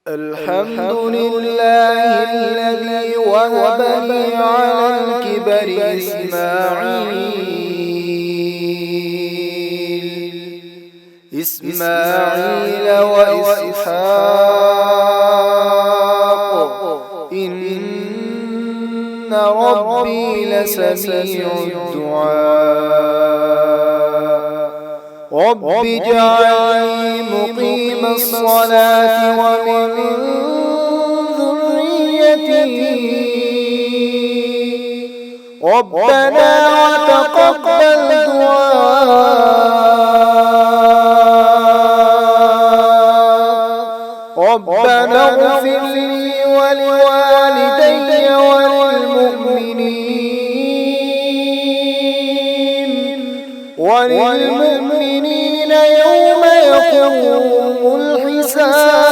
الحمد لله الذي وهب لي على الكبر إسماعيل وإسحاق إن ربي لسميع الدعاء رب اجعلني مقيم الصلاة ومن ذريتي ربنا وتقبل دعاء ربنا اغفر لي ولوالدي وللمؤمنين يوم يقوم الحساب.